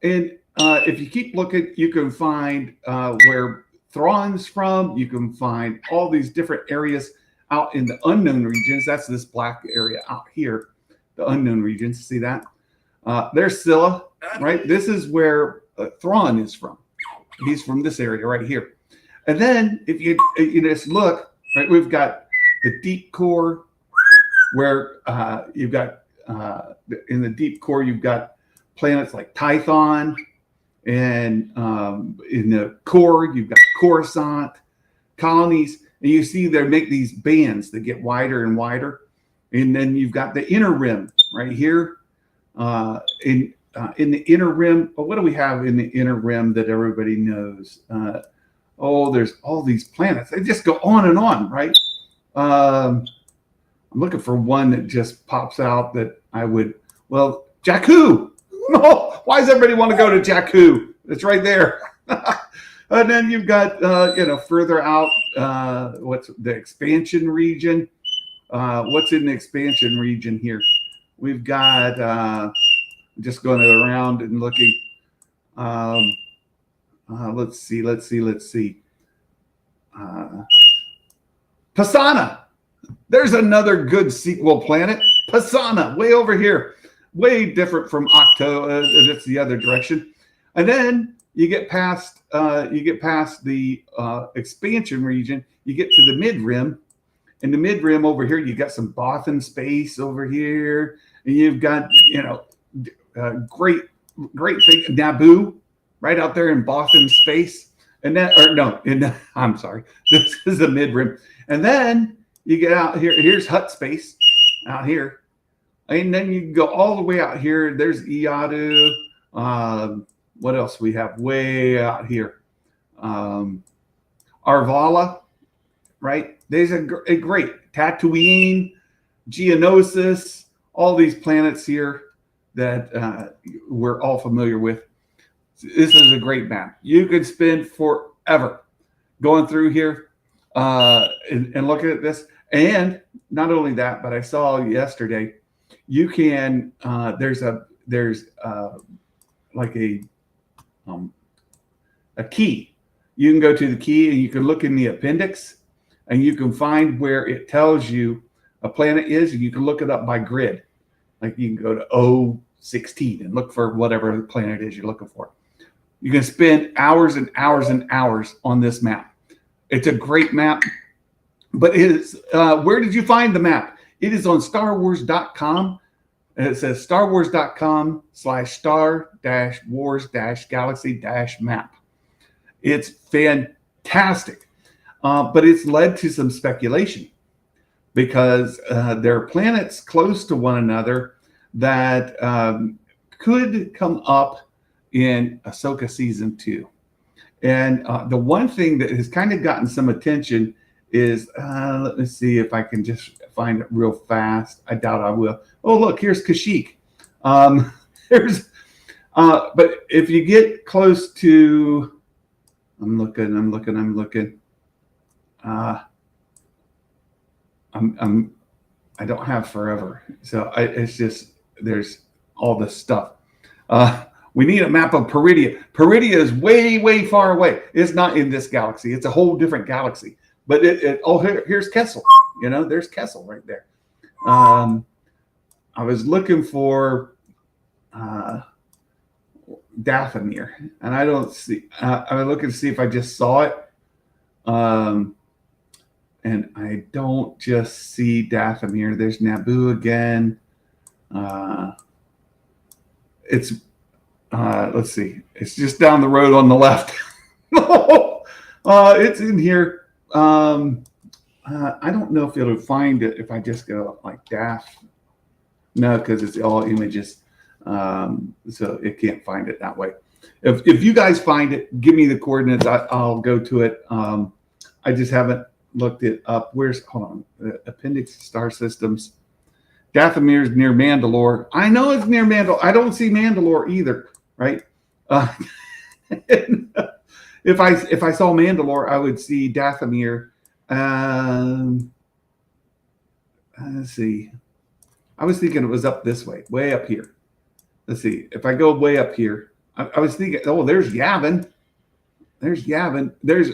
And if you keep looking, you can find where Thrawn's from. You can find all these different areas out in the unknown regions. That's this black area out here, the unknown regions. See that? There's Scylla, right? This is where Thrawn is from. He's from this area right here. And then if you just look, right, we've got the deep core where you've got in the deep core, you've got planets like Tython, and in the core, you've got Coruscant, colonies, and you see they make these bands that get wider and wider. And then you've got the inner rim right here. In the inner rim, well, what do we have in the inner rim that everybody knows? There's all these planets. They just go on and on, right? I'm looking for one that just pops out that I would. Well, Jakku. No, why does everybody want to go to Jakku? It's right there. And then you've got further out. What's the expansion region? What's in the expansion region here? We've got just going around and looking. Let's see. Pisana. There's another good sequel planet. Pisana, way over here. Way different from Octo. It's the other direction. And then you get past the expansion region. You get to the mid rim. In the mid rim over here, you got some Bothan space over here. And you've got, great thing. Naboo right out there in Bothan space. And that, or no, I'm sorry. This is the mid rim. And then you get out here. Here's Hut space out here. And then you go all the way out here. There's Iadu. What else we have way out here? Arvala, right? There's a great Tatooine, Geonosis, all these planets here that we're all familiar with. This is a great map. You could spend forever going through here and looking at this. And not only that, but I saw yesterday, you can there's like a key. You can go to the key and you can look in the appendix and you can find where it tells you a planet is, and you can look it up by grid. Like you can go to O16 and look for whatever planet it is you're looking for. You can spend hours and hours and hours on this map. It's a great map, but it is, where did you find the map? It is on StarWars.com. And it says StarWars.com/star-wars-galaxy-map. It's fantastic, but it's led to some speculation because there are planets close to one another that could come up in Ahsoka Season 2. And the one thing that has kind of gotten some attention is, let me see if I can just find it real fast. I doubt I will. Oh, look, here's Kashyyyk. But if you get close to, I'm looking. I don't have forever. So it's just, there's all this stuff. We need a map of Peridia. Peridia is way, way far away. It's not in this galaxy. It's a whole different galaxy. But here's Kessel. There's Kessel right there. I was looking for Dathomir, and I don't see. I was looking to see if I just saw it, and I don't just see Dathomir. There's Naboo again. It's let's see. It's just down the road on the left. It's in here. I don't know if it'll find it if I just go like Dath. No, because it's all images. So it can't find it that way. If you guys find it, give me the coordinates. I'll go to it. I just haven't looked it up. Hold on. The Appendix Star Systems. Dathomir is near Mandalore. I know it's near Mandalore. I don't see Mandalore either, right? If I saw Mandalore, I would see Dathomir. Let's see. I was thinking it was up this way, way up here. Let's see. If I go way up here, I was thinking, there's Yavin. There's Yavin. There's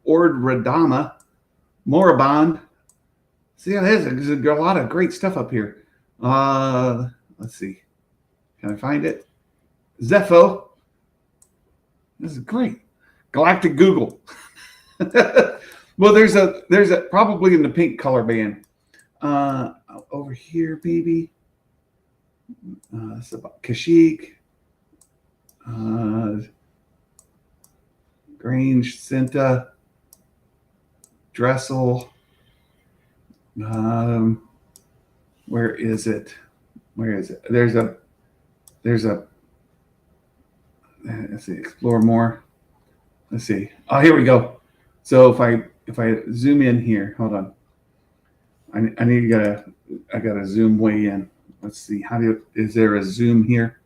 Ord Radama, Moraband. See, there's a lot of great stuff up here. Let's see. Can I find it? Zepho. This is great. Galactic Google. Well, there's a probably in the pink color band. Over here, maybe. It's about Kashyyyk. Grange, Cinta, Dressel. Where is it? There's a. Let's see. Explore more. Let's see. Oh, here we go. So if I zoom in here, hold on. I need to I gotta zoom way in. Let's see. Is there a zoom here?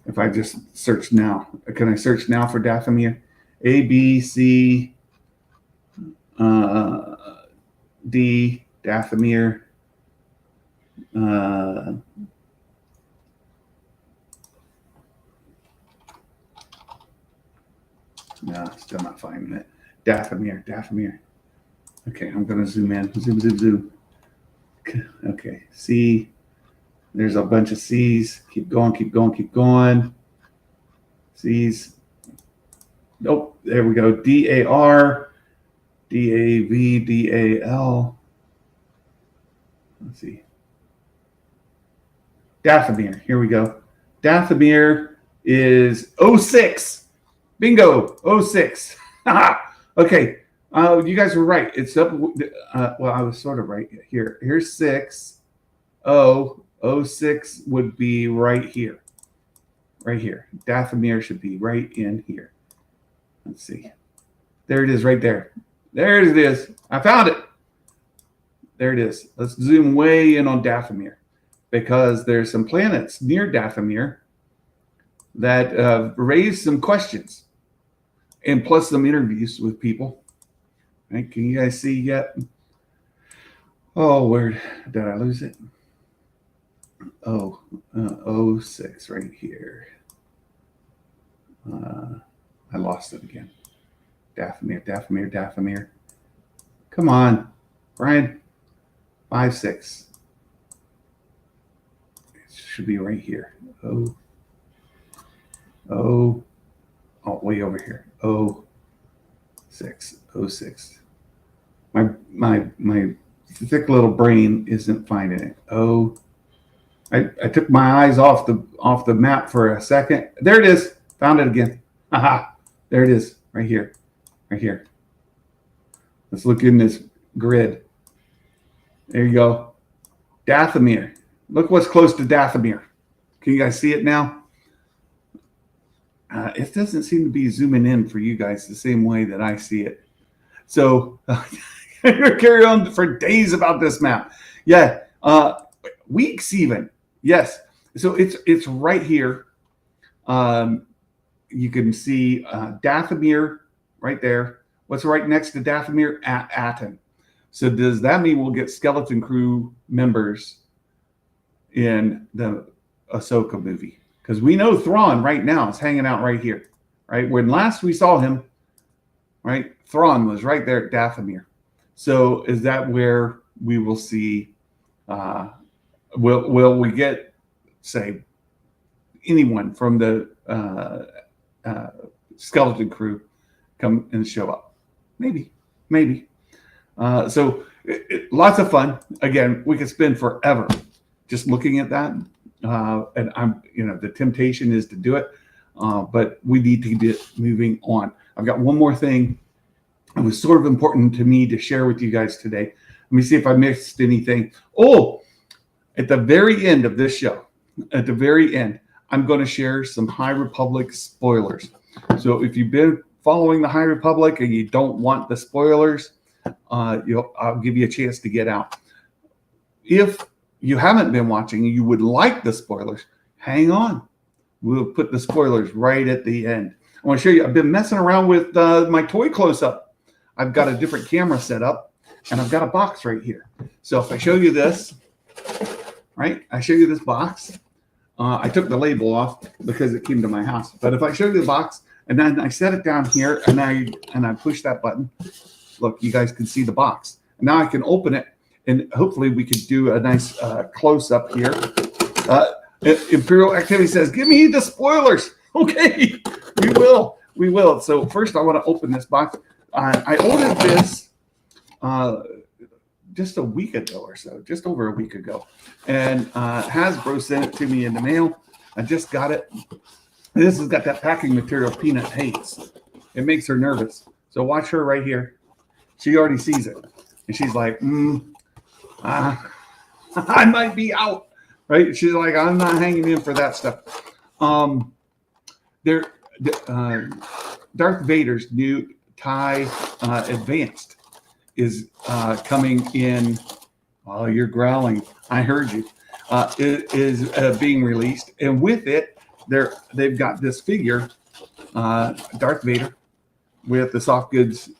If I just search now, can I search now for Dathomir? A, B, C, D, Dathomir. No, still not finding it. Dathomir. Okay, I'm gonna zoom in. Zoom. Okay, C. There's a bunch of C's. Keep going. C's. Nope. There we go. DAR, DAV, DAL. Let's see. Dathomir. Here we go. Dathomir is 06. Bingo. 06. Okay. You guys were right. It's up. Well, I was sort of right here. Here's 6. 06 would be right here. Right here. Dathomir should be right in here. Let's see. There it is right there. There it is. I found it. There it is. Let's zoom way in on Dathomir because there's some planets near Dathomir that raise some questions and plus some interviews with people. Right? Can you guys see yet? Oh, where did I lose it? 06 right here. I lost it again. Dathomir. Come on, Brian. 5-6. It should be right here. Way over here. 06. My thick little brain isn't finding it. I took my eyes off the map for a second. There it is. Found it again. Haha. There it is. Right here. Let's look in this grid. There you go. Dathomir. Look what's close to Dathomir. Can you guys see it now? It doesn't seem to be zooming in for you guys the same way that I see it. So I'm going to carry on for days about this map. Yeah. Weeks even. Yes. So it's right here. You can see Dathomir right there. What's right next to Dathomir? Aten. So does that mean we'll get Skeleton Crew members in the Ahsoka movie? Because we know Thrawn right now is hanging out right here. Right? When last we saw him, right, Thrawn was right there at Dathomir. So is that where we will see will we get, say, anyone from the Skeleton Crew come and show up? Maybe. So lots of fun. Again, we could spend forever just looking at that. And the temptation is to do it, but we need to get moving on. I've got one more thing. It was sort of important to me to share with you guys today. Let me see if I missed anything. At the very end of this show, at the very end, I'm going to share some High Republic spoilers. So if you've been following the High Republic and you don't want the spoilers, I'll give you a chance to get out. If you haven't been watching and you would like the spoilers, hang on. We'll put the spoilers right at the end. I want to show you, I've been messing around with my toy close-up. I've got a different camera set up, and I've got a box right here. So if I show you this, right? I show you this box. I took the label off because it came to my house. But if I show you the box, and then I set it down here, and I push that button, look, you guys can see the box. And now I can open it, and hopefully we could do a nice close-up here. Imperial Activity says, give me the spoilers. Okay, we will. So first I want to open this box. I ordered this just a week ago or so, just over a week ago. And Hasbro sent it to me in the mail. I just got it. This has got that packing material Peanut hates. It makes her nervous. So watch her right here. She already sees it. And she's like, I might be out. Right? She's like, I'm not hanging in for that stuff. Darth Vader's new TIE Advanced is coming in. Oh, you're growling. I heard you. It is being released, and with it, they've got this figure, Darth Vader, with the soft goods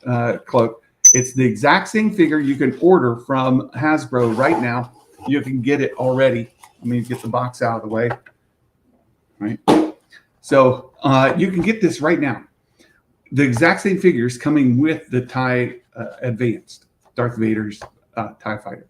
cloak. It's the exact same figure you can order from Hasbro right now. You can get it already. Let me get the box out of the way. Right. So you can get this right now. The exact same figures coming with the TIE Advanced, Darth Vader's TIE Fighter.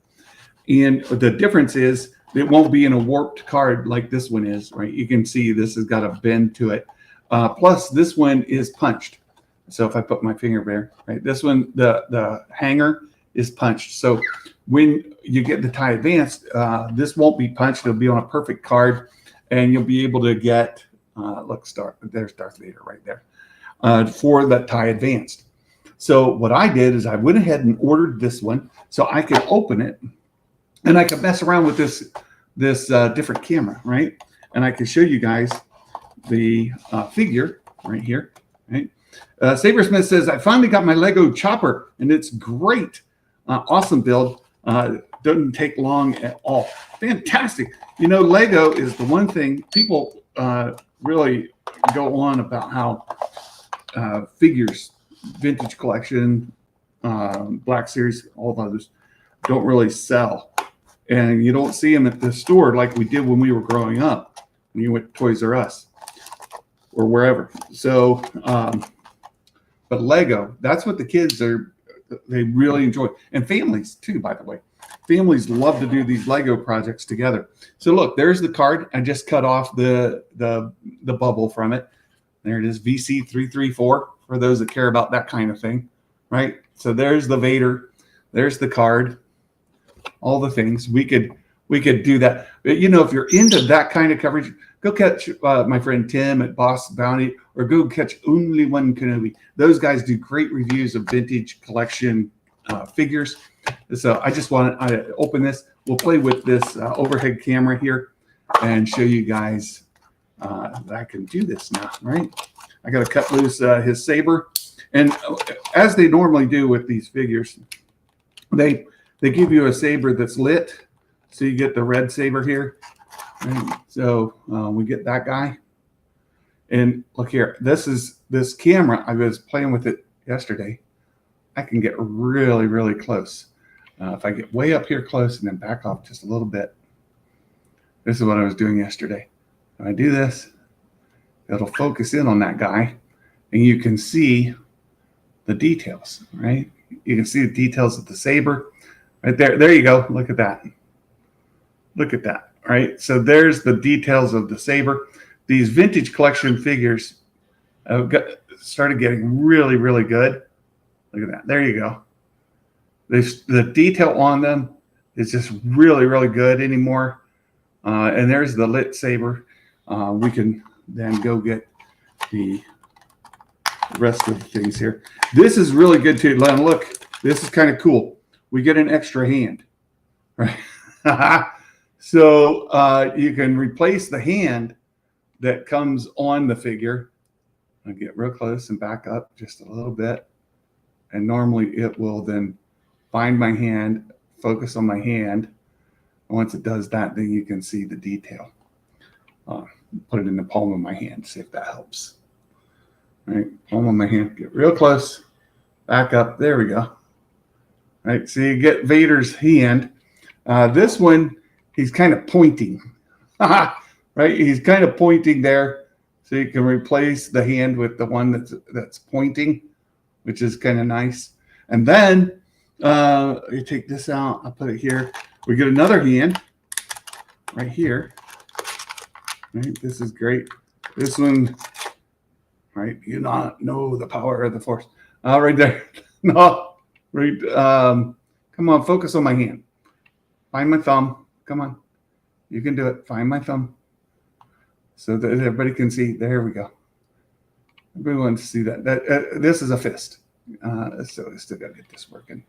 And the difference is it won't be in a warped card like this one is, right? You can see this has got a bend to it. Plus, this one is punched. So if I put my finger there, right, this one, the hanger is punched. So when you get the TIE Advanced, this won't be punched. It'll be on a perfect card, and you'll be able to get, there's Darth Vader right there, for that TIE Advanced. So what I did is I went ahead and ordered this one so I could open it, and I could mess around with this different camera, right? And I can show you guys the figure right here, right? Sabersmith says, I finally got my Lego chopper, and it's great. Awesome build. Doesn't take long at all. Fantastic. You know, Lego is the one thing people really go on about how figures, vintage collection, Black Series, all those don't really sell. And you don't see them at the store like we did when we were growing up, when you went to Toys R Us or wherever. So, but Lego, that's what the kids they really enjoy. And families too, by the way. Families love to do these Lego projects together. So look, there's the card. I just cut off the bubble from it. There it is, VC334, for those that care about that kind of thing, right? So there's the Vader. There's the card. All the things. We could do that. But, you know, if you're into that kind of coverage, go catch my friend Tim at Boss Bounty, or go catch Only One Kenobi. Those guys do great reviews of vintage collection figures. So I just want to open this. We'll play with this overhead camera here and show you guys that I can do this now, right? I got to cut loose his saber. And as they normally do with these figures, they give you a saber that's lit. So you get the red saber here. Right? So we get that guy. And look here, this camera, I was playing with it yesterday. I can get really, really close. If I get way up here close and then back off just a little bit, this is what I was doing yesterday. When I do this, it'll focus in on that guy, and you can see the details, right? You can see the details of the saber right there. There you go. Look at that. Look at that, right? So there's the details of the saber. These vintage collection figures started getting really, really good. Look at that. There you go. The detail on them is just really, really good anymore. And there's the lit saber. We can then go get the rest of the things here. This is really good too. Look, this is kind of cool. We get an extra hand, right? So you can replace the hand that comes on the figure. I'll get real close and back up just a little bit. And normally it will then find my hand, focus on my hand. And once it does that, then you can see the detail. Put it in the palm of my hand, see if that helps. All right, palm of my hand, get real close, back up. There we go. All right, so you get Vader's hand. This one, he's kind of pointing. Right, he's kind of pointing there, so you can replace the hand with the one that's pointing, which is kind of nice. And then you take this out. I'll put it here. We get another hand right here. Right, this is great. This one, right? You not know the power of the Force. Right there. No, right. Come on, focus on my hand. Find my thumb. Come on, you can do it. Find my thumb, so that everybody can see. There we go. Everybody wants to see that. This is a fist. So I still got to get this working.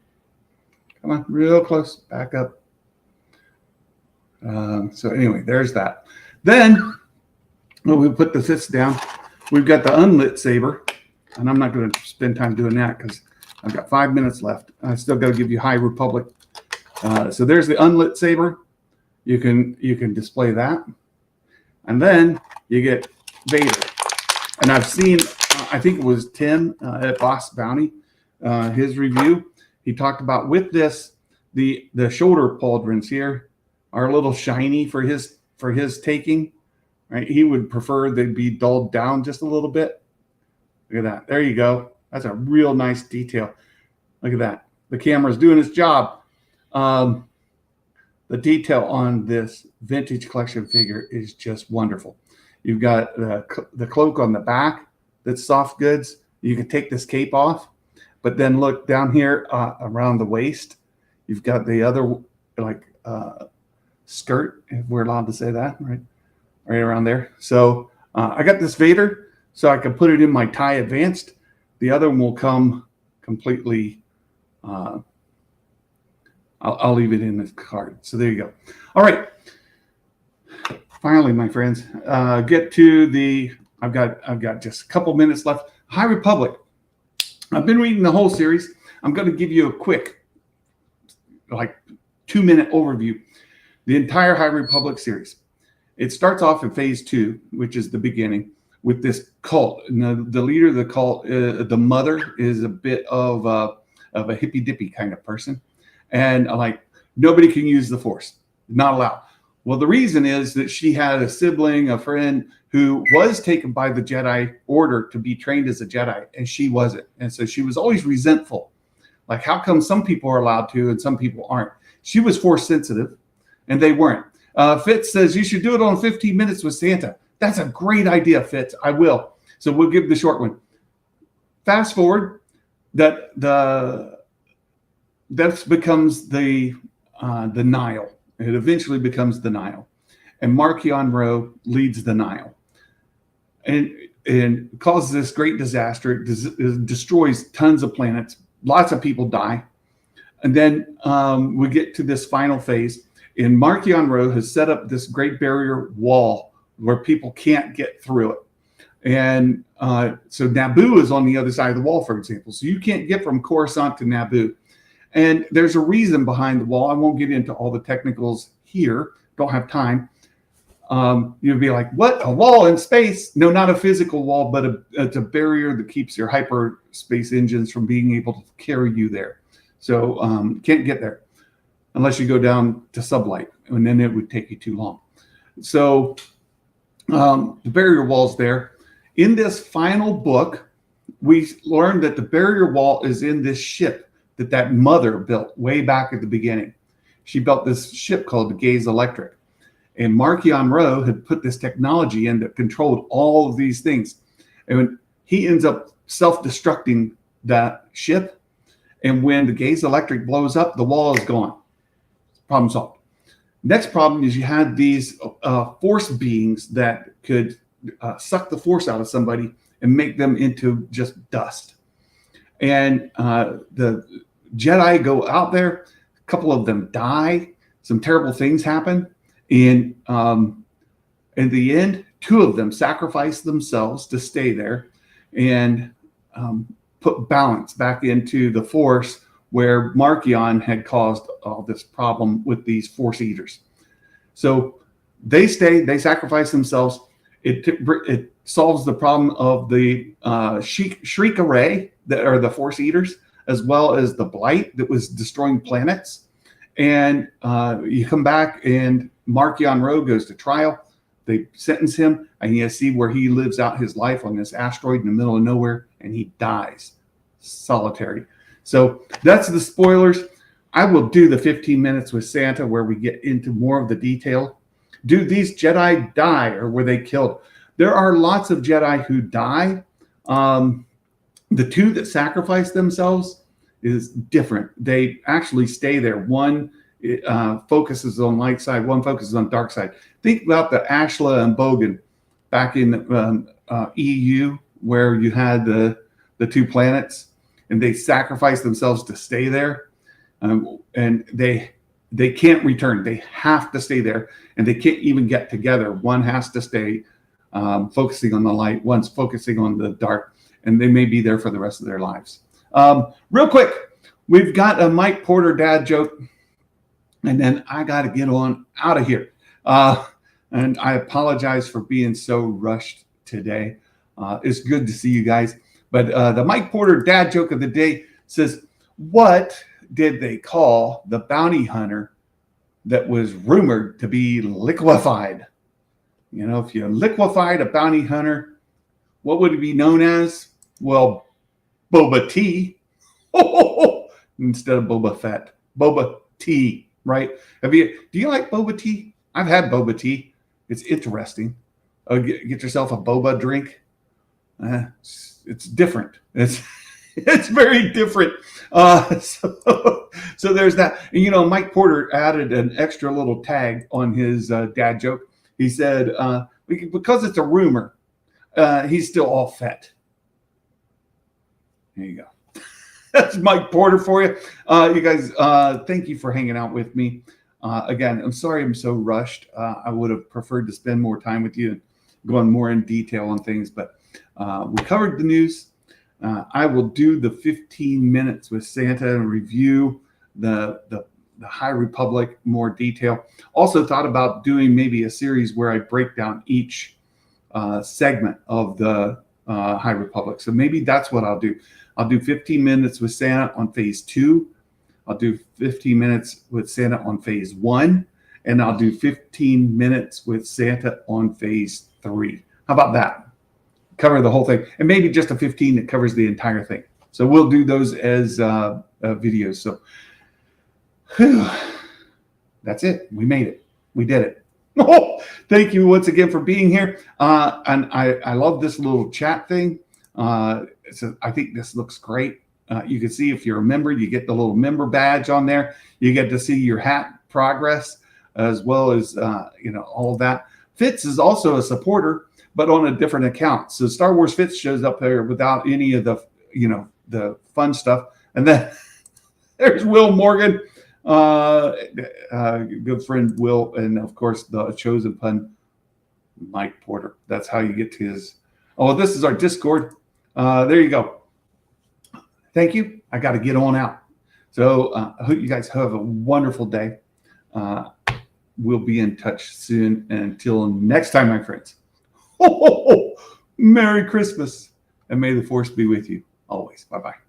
Come on, real close. Back up. So anyway, there's that. Then when we put the fist down, we've got the unlit saber, and I'm not going to spend time doing that because I've got 5 minutes left. I still got to give you High Republic. So there's the unlit saber. You can display that, and then you get Vader. And I've seen, I think it was Tim at Boss Bounty, his review. He talked about with this, the shoulder pauldrons here are a little shiny for his taking. Right, he would prefer they'd be dulled down just a little bit. Look at that. There you go. That's a real nice detail. Look at that. The camera's doing its job. The detail on this vintage collection figure is just wonderful. You've got the cloak on the back that's soft goods. You can take this cape off, but then look down here around the waist. You've got the other skirt, if we're allowed to say that, right around there. So I got this Vader, so I can put it in my tie advanced. The other one will come completely. I'll leave it in this card. So there you go. All right. Finally, my friends, get to the. I've got just a couple minutes left. High Republic. I've been reading the whole series. I'm going to give you a quick, 2-minute overview. The entire High Republic series. It starts off in phase 2, which is the beginning, with this cult. And the leader of the cult, the mother, is a bit of a hippy dippy kind of person, and nobody can use the Force, not allowed. Well, the reason is that she had a sibling, a friend, who was taken by the Jedi Order to be trained as a Jedi, and she wasn't. And so she was always resentful. Like, how come some people are allowed to and some people aren't? She was Force sensitive, and they weren't. Fitz says, you should do it on 15 Minutes with Santa. That's a great idea, Fitz. I will. So we'll give the short one. Fast forward, that becomes the Nile. It eventually becomes the Nile, and Marchion Ro leads the Nile, and causes this great disaster. It destroys tons of planets. Lots of people die, and then we get to this final phase. And Marchion Ro has set up this great barrier wall where people can't get through it, and so Naboo is on the other side of the wall, for example. So you can't get from Coruscant to Naboo. And there's a reason behind the wall. I won't get into all the technicals here. Don't have time. You'd be like, what? A wall in space? No, not a physical wall, but it's a barrier that keeps your hyperspace engines from being able to carry you there. So can't get there unless you go down to sublight, and then it would take you too long. So the barrier wall's there. In this final book, we learned that the barrier wall is in this ship that mother built way back at the beginning. She built this ship called the Gaze Electric. And Marchion Ro had put this technology in that controlled all of these things. And he ends up self-destructing that ship. And when the Gaze Electric blows up, the wall is gone. Problem solved. Next problem is you had these Force beings that could suck the Force out of somebody and make them into just dust. And the Jedi go out there. A couple of them die. Some terrible things happen. And in the end, 2 of them sacrifice themselves to stay there and put balance back into the Force, where Marchion had caused all this problem with these Force eaters. So they stay. They sacrifice themselves. It solves the problem of the Shriek Array that are the Force eaters, as well as the Blight that was destroying planets. And you come back, and Marchion Ro goes to trial. They sentence him, and you see where he lives out his life on this asteroid in the middle of nowhere, and he dies solitary. So that's the spoilers. I will do the 15 Minutes with Santa where we get into more of the detail. Do these Jedi die, or were they killed? There are lots of Jedi who die. The 2 that sacrifice themselves is different. They actually stay there. One focuses on light side, one focuses on dark side. Think about the Ashla and Bogan back in EU, where you had the 2 planets, and they sacrifice themselves to stay there. And they can't return. They have to stay there, and they can't even get together. One has to stay focusing on the light, one's focusing on the dark, and they may be there for the rest of their lives. Real quick, we've got a Mike Porter dad joke, and then I got to get on out of here. And I apologize for being so rushed today. It's good to see you guys. But the Mike Porter dad joke of the day says, what did they call the bounty hunter that was rumored to be liquefied? You know, if you liquefied a bounty hunter, what would it be known as? Well, Boba Tea. Instead of Boba Fett. Boba Tea, right? Do you like boba tea? I've had boba tea. It's interesting. Get yourself a boba drink. It's different. It's very different. So there's that. And, you know, Mike Porter added an extra little tag on his dad joke. He said, because it's a rumor, he's still all fat. There you go. That's Mike Porter for you. You guys, thank you for hanging out with me. Again, I'm sorry I'm so rushed. I would have preferred to spend more time with you and going more in detail on things, but we covered the news. I will do the 15 minutes with Santa and review the High Republic more detail. Also thought about doing maybe a series where I break down each segment of the High Republic. So maybe that's what I'll do. I'll do 15 minutes with Santa on phase 2. I'll do 15 minutes with Santa on phase 1. And I'll do 15 minutes with Santa on phase 3. How about that? Cover the whole thing. And maybe just a 15 that covers the entire thing. So we'll do those as videos. So whew, that's it. We made it. We did it. Oh, thank you once again for being here. And I love this little chat thing. So I think this looks great. You can see if you're a member, you get the little member badge on there. You get to see your hat progress as well as, all of that. Fitz is also a supporter, but on a different account. So Star Wars Fitz shows up there without any of the, the fun stuff. And then there's Will Morgan, good friend Will, and of course the chosen pun, Mike Porter. That's how you get to his. Oh, this is our Discord. There you go. Thank you. I got to get on out. So I hope you guys have a wonderful day. We'll be in touch soon. And until next time, my friends. Merry Christmas. And may the force be with you always. Bye-bye.